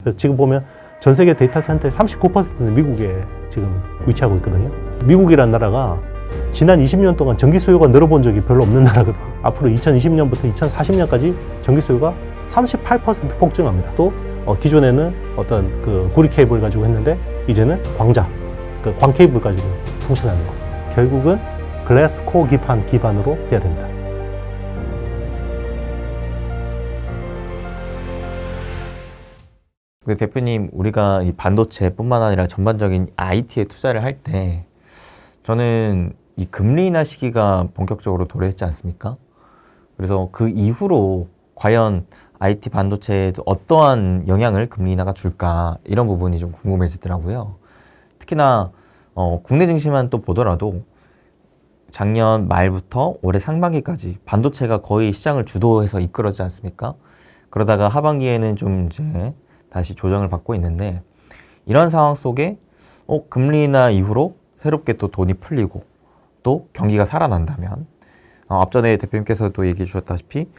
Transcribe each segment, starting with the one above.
그래서 지금 보면 전 세계 데이터 센터의 39%는 미국에 지금 위치하고 있거든요. 미국이라는 나라가 지난 20년 동안 전기 수요가 늘어본 적이 별로 없는 나라거든요. 앞으로 2020년부터 2040년까지 전기 수요가 38% 폭증합니다. 또 기존에는 어떤 그 구리 케이블 가지고 했는데 이제는 광 케이블 가지고 통신하는 거. 결국은 글래스 코어 기반으로 돼야 됩니다. 근데 대표님, 우리가 이 반도체뿐만 아니라 전반적인 IT에 투자를 할 때 저는 이 금리 인하 시기가 본격적으로 도래했지 않습니까? 그래서 그 이후로 과연 IT 반도체에도 어떠한 영향을 금리 인하가 줄까, 이런 부분이 좀 궁금해지더라고요. 특히나 국내 증시만 또 보더라도 작년 말부터 올해 상반기까지 반도체가 거의 시장을 주도해서 이끌었지 않습니까? 그러다가 하반기에는 좀 이제 다시 조정을 받고 있는데, 이런 상황 속에 금리 인하 이후로 새롭게 또 돈이 풀리고 또 경기가 살아난다면, 앞전에 대표님께서도 얘기해 주셨다시피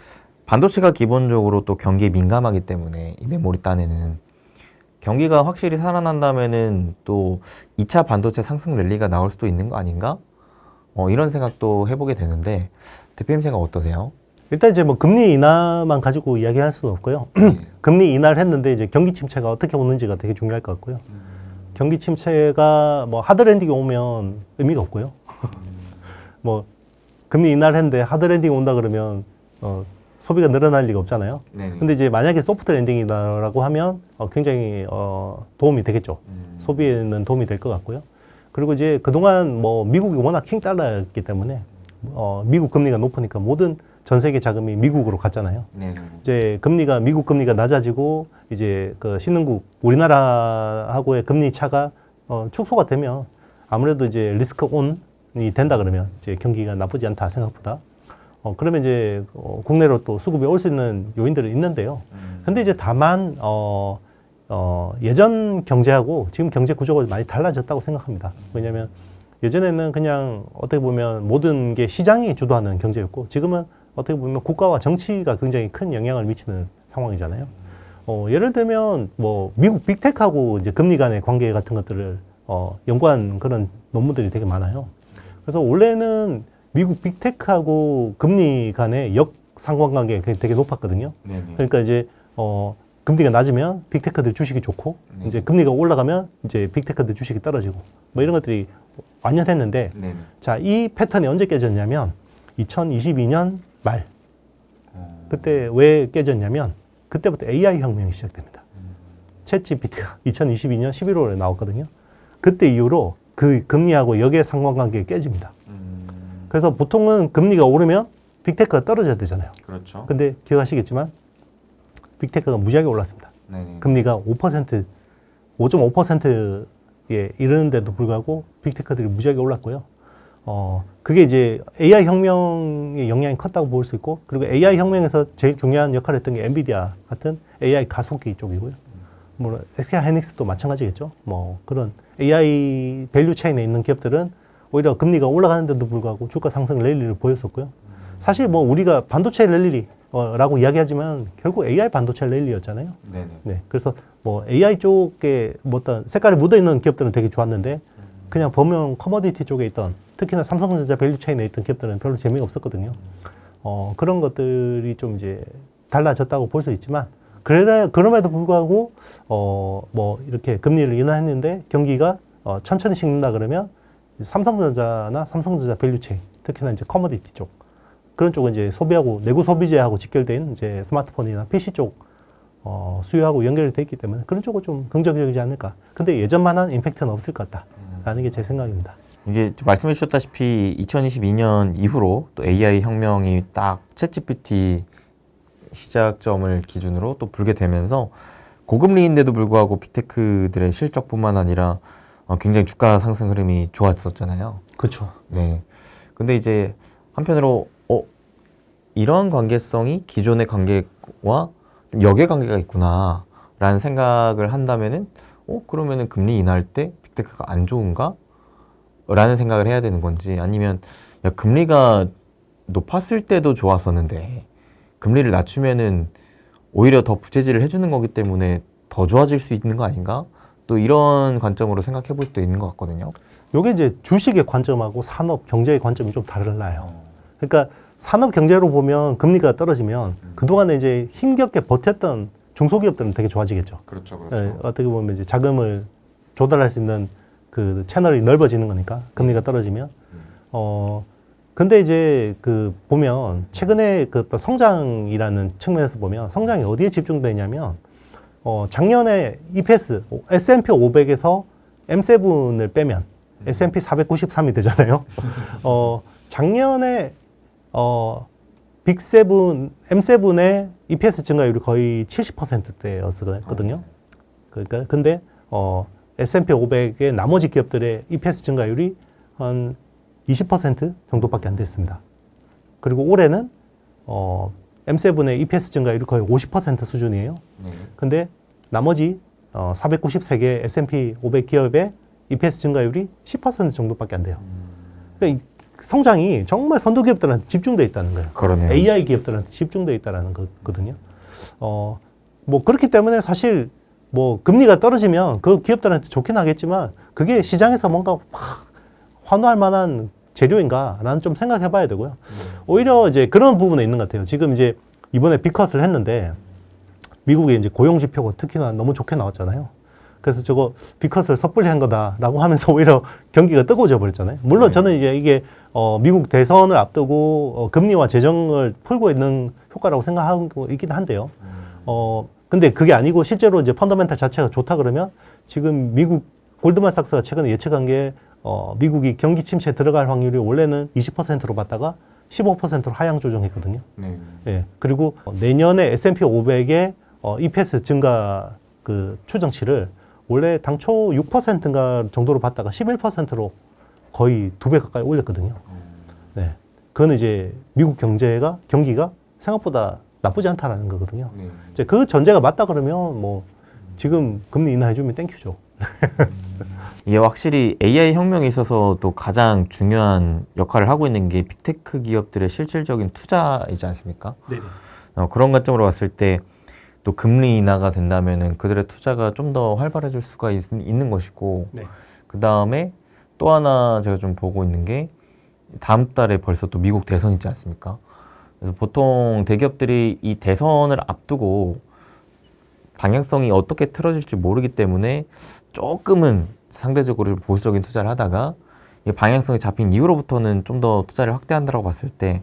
반도체가 기본적으로 또 경기에 민감하기 때문에 이 메모리 딴에는 경기가 확실히 살아난다면은 또 2차 반도체 상승 랠리가 나올 수도 있는 거 아닌가? 이런 생각도 해보게 되는데, 대표님 생각 어떠세요? 일단 이제 뭐 금리 인하만 가지고 이야기할 수는 없고요. 금리 인하를 했는데 이제 경기 침체가 어떻게 오는지가 되게 중요할 것 같고요. 경기 침체가 뭐 하드 랜딩이 오면 의미가 없고요. 뭐 금리 인하를 했는데 하드 랜딩이 온다 그러면 소비가 늘어날 리가 없잖아요. 근데 이제 만약에 소프트 랜딩이다라고 하면 굉장히 도움이 되겠죠. 소비에는 도움이 될 것 같고요. 그리고 이제 그동안 뭐 미국이 워낙 킹 달러였기 때문에 미국 금리가 높으니까 모든 전 세계 자금이 미국으로 갔잖아요. 이제 미국 금리가 낮아지고 이제 그 신흥국 우리나라하고의 금리 차가 축소가 되면 아무래도 이제 리스크 온이 된다 그러면 이제 경기가 나쁘지 않다 생각보다. 그러면 이제 국내로 또 수급이 올 수 있는 요인들이 있는데요. 근데 이제 다만 예전 경제하고 지금 경제 구조가 많이 달라졌다고 생각합니다. 왜냐하면 예전에는 그냥 어떻게 보면 모든 게 시장이 주도하는 경제였고, 지금은 어떻게 보면 국가와 정치가 굉장히 큰 영향을 미치는 상황이잖아요. 예를 들면 뭐 미국 빅테크하고 이제 금리 간의 관계 같은 것들을 연구한 그런 논문들이 되게 많아요. 그래서 원래는 미국 빅테크하고 금리 간의 역상관관계가 되게 높았거든요. 그러니까 이제 금리가 낮으면 빅테크들 주식이 좋고, 이제 금리가 올라가면 이제 빅테크들 주식이 떨어지고, 뭐 이런 것들이 완연했는데, 자, 이 패턴이 언제 깨졌냐면 2022년 말. 그때 왜 깨졌냐면 그때부터 AI 혁명이 시작됩니다. 챗 GPT가 2022년 11월에 나왔거든요. 그때 이후로 그 금리하고 역의 상관관계가 깨집니다. 그래서 보통은 금리가 오르면 빅테크가 떨어져야 되잖아요. 그렇죠. 근데 기억하시겠지만 빅테크가 무지하게 올랐습니다. 금리가 5.5%에 이르는데도 불구하고 빅테크들이 무지하게 올랐고요. 그게 이제 AI 혁명의 영향이 컸다고 볼 수 있고, 그리고 AI 혁명에서 제일 중요한 역할을 했던 게 엔비디아 같은 AI 가속기 쪽이고요. 물론 SK 하이닉스도 마찬가지겠죠. 뭐 그런 AI 밸류 체인에 있는 기업들은 오히려 금리가 올라가는데도 불구하고 주가 상승 랠리를 보였었고요. 사실 뭐 우리가 반도체 랠리라고 이야기하지만 결국 AI 반도체 랠리였잖아요. 네. 그래서 뭐 AI 쪽에 뭐 어떤 색깔이 묻어 있는 기업들은 되게 좋았는데, 그냥 보면 커머디티 쪽에 있던, 특히나 삼성전자 밸류 체인에 있던 기업들은 별로 재미가 없었거든요. 그런 것들이 좀 이제 달라졌다고 볼 수 있지만, 그럼에도 불구하고 뭐 이렇게 금리를 인하했는데 경기가 천천히 식는다 그러면 삼성전자나 삼성전자 밸류 체인, 특히나 이제 커머디티 쪽, 그런 쪽은 이제 소비하고 내구 소비재하고 직결된 이제 스마트폰이나 PC 쪽 수요하고 연결이 돼 있기 때문에 그런 쪽은 좀 긍정적이지 않을까. 근데 예전만한 임팩트는 없을 것 같다라는 게 제 생각입니다. 이게 말씀해 주셨다시피 2022년 이후로 또 AI 혁명이 딱 챗GPT 시작점을 기준으로 또 불게 되면서 고금리인데도 불구하고 빅테크들의 실적뿐만 아니라 굉장히 주가 상승 흐름이 좋았었잖아요. 그렇죠. 네. 근데 이제 한편으로 이런 관계성이 기존의 관계와 역의 관계가 있구나라는 생각을 한다면은 그러면은 금리 인하할 때 빅테크가 안 좋은가? 라는 생각을 해야 되는 건지, 아니면 금리가 높았을 때도 좋았었는데 금리를 낮추면은 오히려 더 부채질을 해주는 거기 때문에 더 좋아질 수 있는 거 아닌가? 또 이런 관점으로 생각해 볼 수도 있는 것 같거든요. 요게 이제 주식의 관점하고 산업 경제의 관점이 좀 달라요. 그러니까 산업 경제로 보면 금리가 떨어지면 그동안에 이제 힘겹게 버텼던 중소기업들은 되게 좋아지겠죠. 그렇죠, 예, 어떻게 보면 이제 자금을 조달할 수 있는 그 채널이 넓어지는 거니까 금리가 떨어지면. 근데 이제 그 보면 최근에 그 어떤 성장이라는 측면에서 보면 성장이 어디에 집중되냐면 작년에 EPS S&P 500에서 M7을 빼면 S&P 493이 되잖아요. 작년에 빅7, M7의 EPS 증가율이 거의 70%대였거든요. 그러니까 근데 S&P 500의 나머지 기업들의 EPS 증가율이 한 20% 정도밖에 안 됐습니다. 그리고 올해는 M7의 EPS 증가율이 거의 50% 수준이에요. 근데 나머지 493개 S&P 500 기업의 EPS 증가율이 10% 정도밖에 안 돼요. 그러니까 성장이 정말 선도 기업들한테 집중되어 있다는 거예요. 그러네요. AI 기업들한테 집중되어 있다는 거거든요. 뭐 그렇기 때문에 사실 뭐 금리가 떨어지면 그 기업들한테 좋긴 하겠지만 그게 시장에서 뭔가 확 환호할 만한 재료인가라는 좀 생각해 봐야 되고요. 오히려 이제 그런 부분에 있는 것 같아요. 지금 이제 이번에 빅컷을 했는데 미국의 이제 고용 지표가 특히나 너무 좋게 나왔잖아요. 그래서 저거 빅컷을 섣불리 한 거다라고 하면서 오히려 경기가 뜨거워져 버렸잖아요. 물론 저는 이제 이게 미국 대선을 앞두고 금리와 재정을 풀고 있는 효과라고 생각하고 있긴 한데요. 근데 그게 아니고 실제로 이제 펀더멘탈 자체가 좋다 그러면 지금 미국 골드만삭스가 최근에 예측한 게 미국이 경기 침체에 들어갈 확률이 원래는 20%로 봤다가 15%로 하향 조정했거든요. 예. 그리고 내년에 S&P 500의 EPS 증가 그 추정치를 원래 당초 6%인가 정도로 봤다가 11%로 거의 2배 가까이 올렸거든요. 네. 그건 이제 미국 경기가 생각보다 나쁘지 않다라는 거거든요. 이제 그 전제가 맞다 그러면 뭐 지금 금리 인하해주면 땡큐죠. 이게 확실히 AI 혁명에 있어서 또 가장 중요한 역할을 하고 있는 게 빅테크 기업들의 실질적인 투자이지 않습니까? 네. 그런 관점으로 봤을 때 또 금리 인하가 된다면은 그들의 투자가 좀 더 활발해질 수가 있는 것이고, 네. 그 다음에 또 하나 제가 좀 보고 있는 게 다음 달에 벌써 또 미국 대선 있지 않습니까? 그래서 보통 대기업들이 이 대선을 앞두고 방향성이 어떻게 틀어질지 모르기 때문에 조금은 상대적으로 보수적인 투자를 하다가 이 방향성이 잡힌 이후로부터는 좀 더 투자를 확대한다고 봤을 때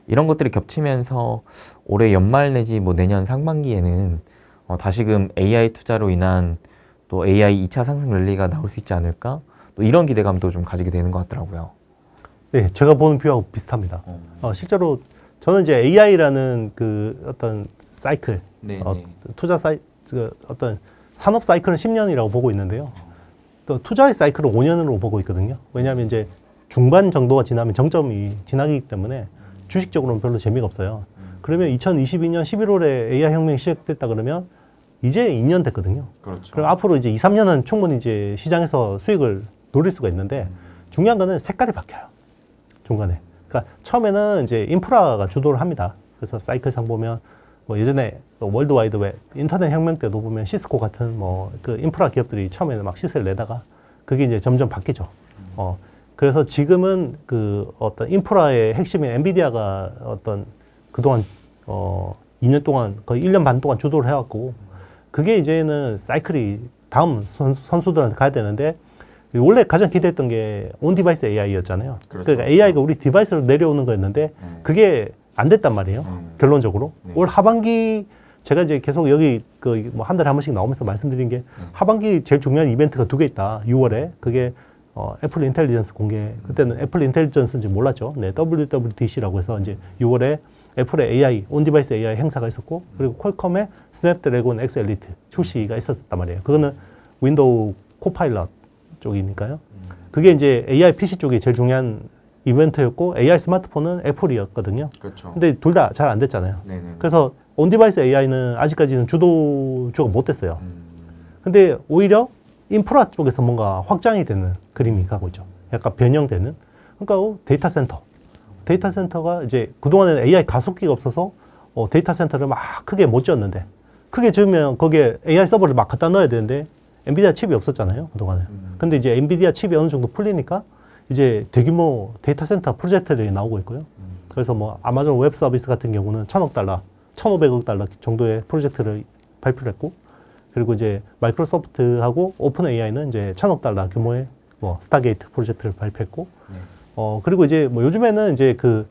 이런 것들이 겹치면서 올해 연말 내지 뭐 내년 상반기에는 다시금 AI 투자로 인한 또 AI 2차 상승 랠리가 나올 수 있지 않을까? 또 이런 기대감도 좀 가지게 되는 것 같더라고요. 네, 제가 보는 뷰하고 비슷합니다. 실제로 저는 이제 AI라는 그 어떤 사이클, 투자 어떤 산업 사이클은 10년이라고 보고 있는데요. 또 투자의 사이클은 5년으로 보고 있거든요. 왜냐하면 이제 중반 정도가 지나면 정점이 지나기 때문에 주식적으로는 별로 재미가 없어요. 그러면 2022년 11월에 AI 혁명이 시작됐다 그러면 이제 2년 됐거든요. 그렇죠. 그럼 앞으로 이제 2, 3년은 충분히 이제 시장에서 수익을 노릴 수가 있는데 중요한 거는 색깔이 바뀌어요. 중간에. 그러니까 처음에는 이제 인프라가 주도를 합니다. 그래서 사이클상 보면 뭐 예전에 월드와이드 웹 인터넷 혁명 때도 보면 시스코 같은 뭐 그 인프라 기업들이 처음에는 막 시세를 내다가 그게 이제 점점 바뀌죠. 그래서 지금은 그 어떤 인프라의 핵심인 엔비디아가 어떤 그동안 2년 동안 거의 1년 반 동안 주도를 해왔고 그게 이제는 사이클이 다음 선수들한테 가야 되는데 원래 가장 기대했던 게 온 디바이스 AI였잖아요. 그렇죠. 그러니까 AI가 우리 디바이스로 내려오는 거였는데 그게 안 됐단 말이에요. 결론적으로. 올 하반기 제가 이제 계속 여기 그 뭐 한 달에 한 번씩 나오면서 말씀드린 게 하반기 제일 중요한 이벤트가 2개 있다. 6월에 그게 애플 인텔리전스 공개. 그때는 애플 인텔리전스인지 몰랐죠. 네, WWDC라고 해서 이제 6월에 애플의 AI, 온디바이스 AI 행사가 있었고, 그리고 퀄컴의 스냅드래곤 X 엘리트 출시가 있었단 말이에요. 그거는 윈도우 코파일럿 쪽이니까요. 그게 이제 AI PC 쪽이 제일 중요한 이벤트였고, AI 스마트폰은 애플이었거든요. 그렇죠. 근데 둘 다 잘 안 됐잖아요. 그래서 온디바이스 AI는 아직까지는 주도주가 못 됐어요. 근데 오히려 인프라 쪽에서 뭔가 확장이 되는 그림이 가고 있죠. 약간 변형되는. 그러니까 데이터 센터가 이제 그동안에는 AI 가속기가 없어서 데이터 센터를 막 크게 못 지었는데 크게 지으면 거기에 AI 서버를 막 갖다 넣어야 되는데 엔비디아 칩이 없었잖아요, 그동안에. 근데 이제 엔비디아 칩이 어느 정도 풀리니까 이제 대규모 데이터 센터 프로젝트들이 나오고 있고요. 그래서 뭐 아마존 웹 서비스 같은 경우는 1,000억 달러, 1,500억 달러 정도의 프로젝트를 발표를 했고, 그리고 이제 마이크로소프트하고 오픈 AI는 이제 1,000억 달러 규모의 뭐 스타게이트 프로젝트를 발표했고, 그리고 이제 뭐 요즘에는 이제 그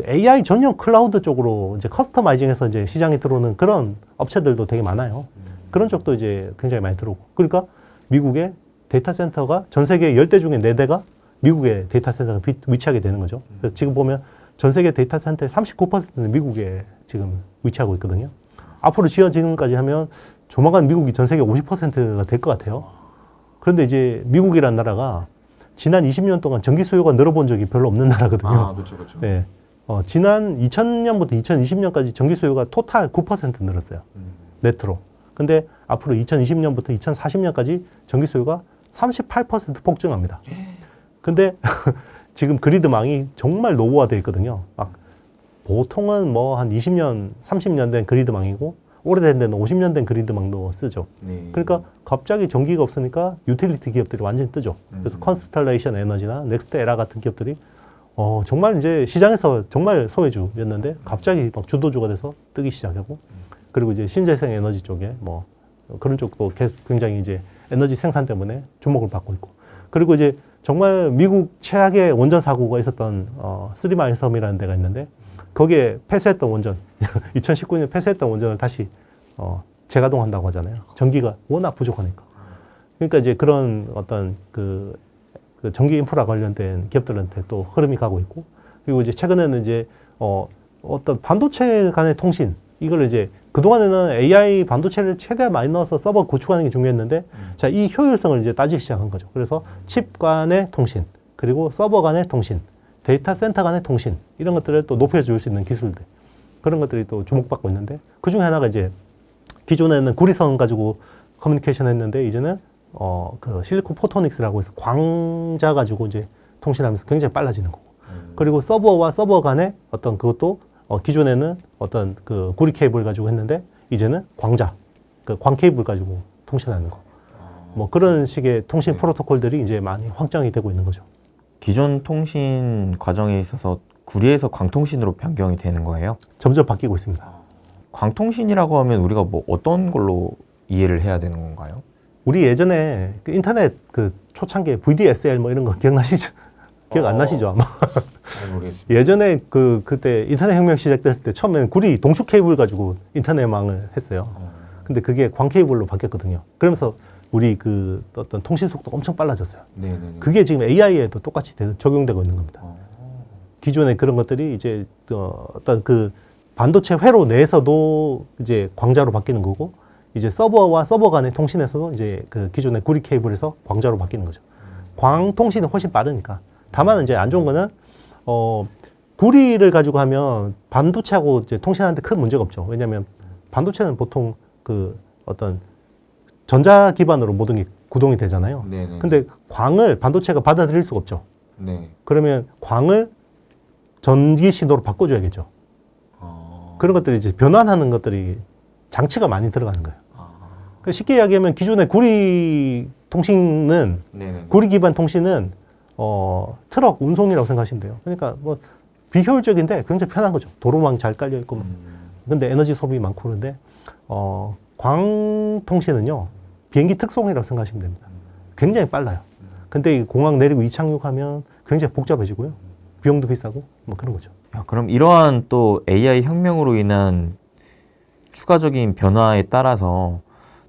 AI 전용 클라우드 쪽으로 이제 커스터마이징해서 이제 시장에 들어오는 그런 업체들도 되게 많아요. 그런 쪽도 이제 굉장히 많이 들어오고. 그러니까 미국의 데이터 센터가 전 세계 10대 중에 4대가 미국의 데이터 센터가 위치하게 되는 거죠. 그래서 지금 보면 전 세계 데이터 센터의 39%는 미국에 지금 위치하고 있거든요. 앞으로 지어지는까지 하면 조만간 미국이 전 세계 50%가 될 것 같아요. 그런데 이제 미국이라는 나라가 지난 20년 동안 전기 수요가 늘어본 적이 별로 없는 나라거든요. 아, 그렇죠. 네. 지난 2000년부터 2020년까지 전기 수요가 토탈 9% 늘었어요. 네트로. 근데 앞으로 2020년부터 2040년까지 전기 수요가 38% 폭증합니다. 근데 지금 그리드망이 정말 노후화되어 있거든요. 막 보통은 뭐 한 20년, 30년 된 그리드망이고 오래된 데는 50년 된 그리드망도 쓰죠. 네. 그러니까 갑자기 전기가 없으니까 유틸리티 기업들이 완전히 뜨죠. 그래서 컨스텔레이션 에너지나 넥스트 에라 같은 기업들이 정말 이제 시장에서 정말 소외주였는데 갑자기 막 주도주가 돼서 뜨기 시작하고, 그리고 이제 신재생 에너지 쪽에 뭐 그런 쪽도 굉장히 이제 에너지 생산 때문에 주목을 받고 있고, 그리고 이제 정말 미국 최악의 원전 사고가 있었던 쓰리마일 섬이라는 데가 있는데 거기에 폐쇄했던 원전 2019년 폐쇄했던 원전을 다시 재가동한다고 하잖아요. 전기가 워낙 부족하니까. 그러니까 이제 그런 어떤 그 전기 인프라 관련된 기업들한테 또 흐름이 가고 있고, 그리고 이제 최근에는 이제 어떤 반도체 간의 통신, 이걸 이제 그동안에는 AI 반도체를 최대한 많이 넣어서 서버 구축하는 게 중요했는데, 자, 이 효율성을 이제 따지기 시작한 거죠. 그래서 칩 간의 통신, 그리고 서버 간의 통신, 데이터 센터 간의 통신, 이런 것들을 또 높여줄 수 있는 기술들, 그런 것들이 또 주목받고 있는데, 그 중에 하나가 이제 기존에는 구리선 가지고 커뮤니케이션 했는데, 이제는 그 실리콘 포토닉스라고 해서 광자 가지고 이제 통신하면서 굉장히 빨라지는 거고. 그리고 서버와 서버 간의 어떤 그것도 기존에는 어떤 그 구리 케이블 가지고 했는데 이제는 광자, 그 광 케이블 가지고 통신하는 거. 뭐 그런 식의 통신 프로토콜들이 이제 많이 확장이 되고 있는 거죠. 기존 통신 과정에 있어서 구리에서 광통신으로 변경이 되는 거예요? 점점 바뀌고 있습니다. 광통신이라고 하면 우리가 뭐 어떤 걸로 이해를 해야 되는 건가요? 우리 예전에 그 인터넷 그 초창기에 VDSL 뭐 이런 거 기억나시죠? 기억 안 나시죠 아마? 잘 모르겠습니다. 예전에 그때 인터넷 혁명 시작됐을 때 처음에는 구리 동축 케이블 가지고 인터넷망을 했어요. 근데 그게 광 케이블로 바뀌었거든요. 그러면서 우리 그 어떤 통신 속도가 엄청 빨라졌어요. 네네네. 그게 지금 AI에도 똑같이 적용되고 있는 겁니다. 기존에 그런 것들이 이제 어떤 그 반도체 회로 내에서도 이제 광자로 바뀌는 거고, 이제 서버와 서버 간의 통신에서도 이제 그 기존의 구리 케이블에서 광자로 바뀌는 거죠. 광 통신이 훨씬 빠르니까. 다만 이제 안 좋은 거는 구리를 가지고 하면 반도체하고 이제 통신하는데 큰 문제가 없죠. 왜냐하면 반도체는 보통 그 어떤 전자 기반으로 모든 게 구동이 되잖아요. 네네. 근데 광을 반도체가 받아들일 수가 없죠. 네. 그러면 광을 전기 신호로 바꿔줘야겠죠. 그런 것들이 이제 변환하는 것들이 장치가 많이 들어가는 거예요. 그러니까 쉽게 이야기하면 기존의 구리 통신은 네네. 구리 기반 통신은 트럭 운송이라고 생각하시면 돼요. 그러니까 뭐 비효율적인데 굉장히 편한 거죠. 도로망 잘 깔려 있고. 근데 에너지 소비 많고 그런데 광 통신은요 비행기 특송이라고 생각하시면 됩니다. 굉장히 빨라요. 근데 이 공항 내리고 이착륙하면 굉장히 복잡해지고요. 비용도 비싸고 뭐 그런 거죠. 야, 그럼 이러한 또 AI 혁명으로 인한 추가적인 변화에 따라서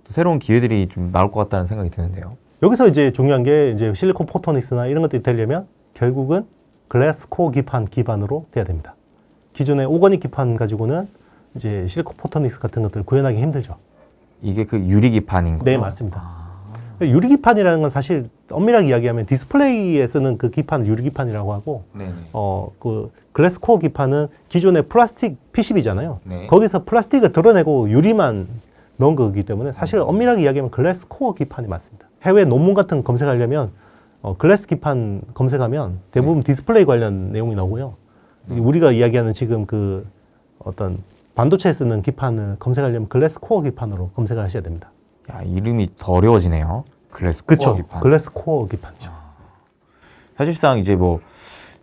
또 새로운 기회들이 좀 나올 것 같다는 생각이 드는데요. 여기서 이제 중요한 게 이제 실리콘 포토닉스나 이런 것들이 되려면 결국은 글래스 코어 기판 기반으로 돼야 됩니다. 기존의 오거닉 기판 가지고는 이제 실리콘 포토닉스 같은 것들을 구현하기 힘들죠. 이게 그 유리기판인 거죠? 네, 맞습니다. 유리기판이라는 건 사실 엄밀하게 이야기하면 디스플레이에 쓰는 그 기판을 유리기판이라고 하고, 네네. 그 글래스 코어 기판은 기존의 플라스틱 PCB잖아요. 네. 거기서 플라스틱을 드러내고 유리만 넣은 거기 때문에 사실 엄밀하게 이야기하면 글래스 코어 기판이 맞습니다. 해외 논문 같은 거 검색하려면 글래스 기판 검색하면 대부분 디스플레이 관련 내용이 나오고요. 우리가 이야기하는 지금 그 어떤 반도체에 쓰는 기판을 검색하려면 글래스 코어 기판으로 검색을 하셔야 됩니다. 야, 이름이 더 어려워지네요. 글래스 코어 그쵸? 기판. 글래스 코어 기판이죠. 사실상 이제 뭐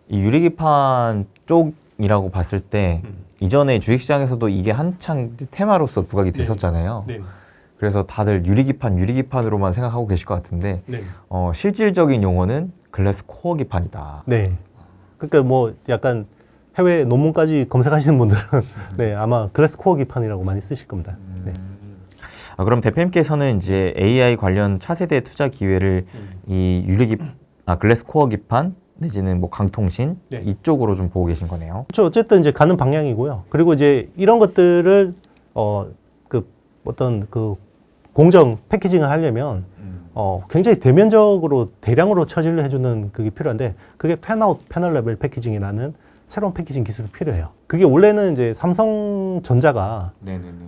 이 유리기판 쪽이라고 봤을 때 이전에 주식시장에서도 이게 한창 테마로서 부각이 됐었잖아요. 네. 그래서 다들 유리기판으로만 생각하고 계실 것 같은데 네. 실질적인 용어는 글래스 코어 기판이다. 네. 그러니까 뭐 약간 해외 논문까지 검색하시는 분들은 네, 아마 글래스 코어 기판이라고 많이 쓰실 겁니다. 네. 그럼 대표님께서는 이제 AI 관련 차세대 투자 기회를 이 글래스 코어 기판 내지는 뭐 강통신 네. 이쪽으로 좀 보고 계신 거네요. 그렇죠. 어쨌든 이제 가는 방향이고요. 그리고 이제 이런 것들을 어떤 그 공정 패키징을 하려면 굉장히 대면적으로 대량으로 처리를 해주는 그게 필요한데 그게 팬아웃 패널 레벨 패키징이라는 새로운 패키징 기술이 필요해요. 그게 원래는 이제 삼성전자가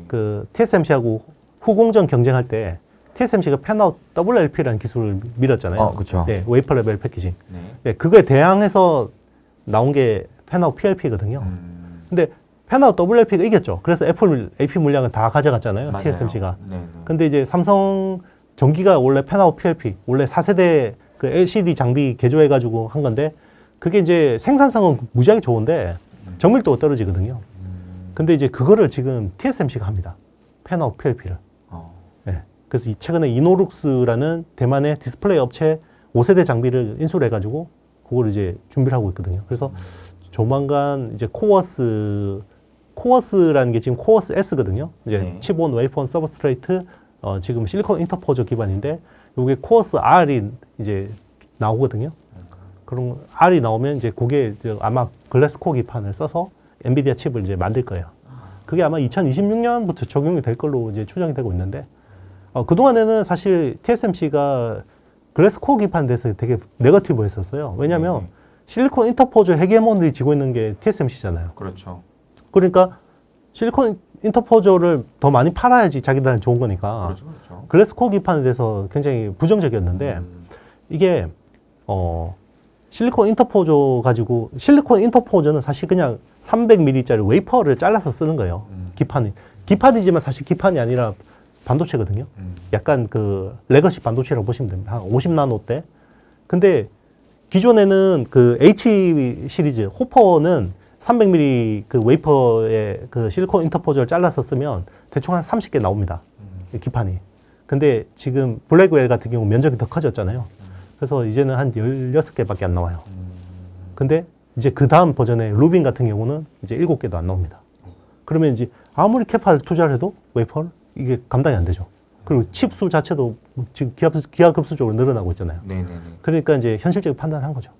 그 TSMC하고 후공정 경쟁할 때 TSMC가 팬아웃 WLP라는 기술을 밀었잖아요. 그렇죠. 네, 웨이퍼 레벨 패키징. 네, 그거에 대항해서 나온 게 팬아웃 PLP거든요. 근데 팬아웃 WLP가 이겼죠. 그래서 애플 AP 물량을 다 가져갔잖아요. 맞아요. TSMC가. 네네. 근데 이제 삼성 전기가 원래 팬아웃 PLP, 원래 4세대 그 LCD 장비 개조해가지고 한 건데 그게 이제 생산성은 무지하게 좋은데 정밀도가 떨어지거든요. 근데 이제 그거를 지금 TSMC가 합니다. 팬아웃 PLP를. 네. 그래서 최근에 이노룩스라는 대만의 디스플레이 업체 5세대 장비를 인수를 해가지고 그걸 이제 준비를 하고 있거든요. 그래서 조만간 이제 코어스라는 게 지금 코어스 S거든요. 이제 네. 칩온, 웨이폰, 서브스트레이트, 지금 실리콘 인터포저 기반인데 요게 코어스 R이 이제 나오거든요. 그럼 R이 나오면 이제 그게 이제 아마 글래스 코어 기판을 써서 엔비디아 칩을 이제 만들 거예요. 그게 아마 2026년부터 적용이 될 걸로 이제 추정이 되고 있는데 그동안에는 사실 TSMC가 글래스 코어 기판에 대해서 되게 네거티브 했었어요. 왜냐면 실리콘 인터포저 헤게모니를 쥐고 있는 게 TSMC잖아요. 그렇죠. 그러니까 실리콘 인터포저를 더 많이 팔아야지 자기들한테 좋은 거니까 그렇죠. 글래스 코어 기판에 대해서 굉장히 부정적이었는데 이게 실리콘 인터포저는 사실 그냥 300mm짜리 웨이퍼를 잘라서 쓰는 거예요. 기판이지만 사실 기판이 아니라 반도체거든요. 약간 그 레거시 반도체라고 보시면 됩니다. 한 50나노대. 근데 기존에는 그 H 시리즈 호퍼는 300mm 그 웨이퍼에 그 실리콘 인터포저를 잘라서 쓰면 대충 한 30개 나옵니다. 기판이. 근데 지금 블랙웰 같은 경우 면적이 더 커졌잖아요. 그래서 이제는 한 16개밖에 안 나와요. 근데 이제 그 다음 버전의 루빈 같은 경우는 이제 7개도 안 나옵니다. 그러면 이제 아무리 캐파를 투자를 해도 웨이퍼를 이게 감당이 안 되죠. 그리고 칩 수 자체도 지금 기하급수적으로 늘어나고 있잖아요. 네네네. 그러니까 이제 현실적인 판단을 한 거죠.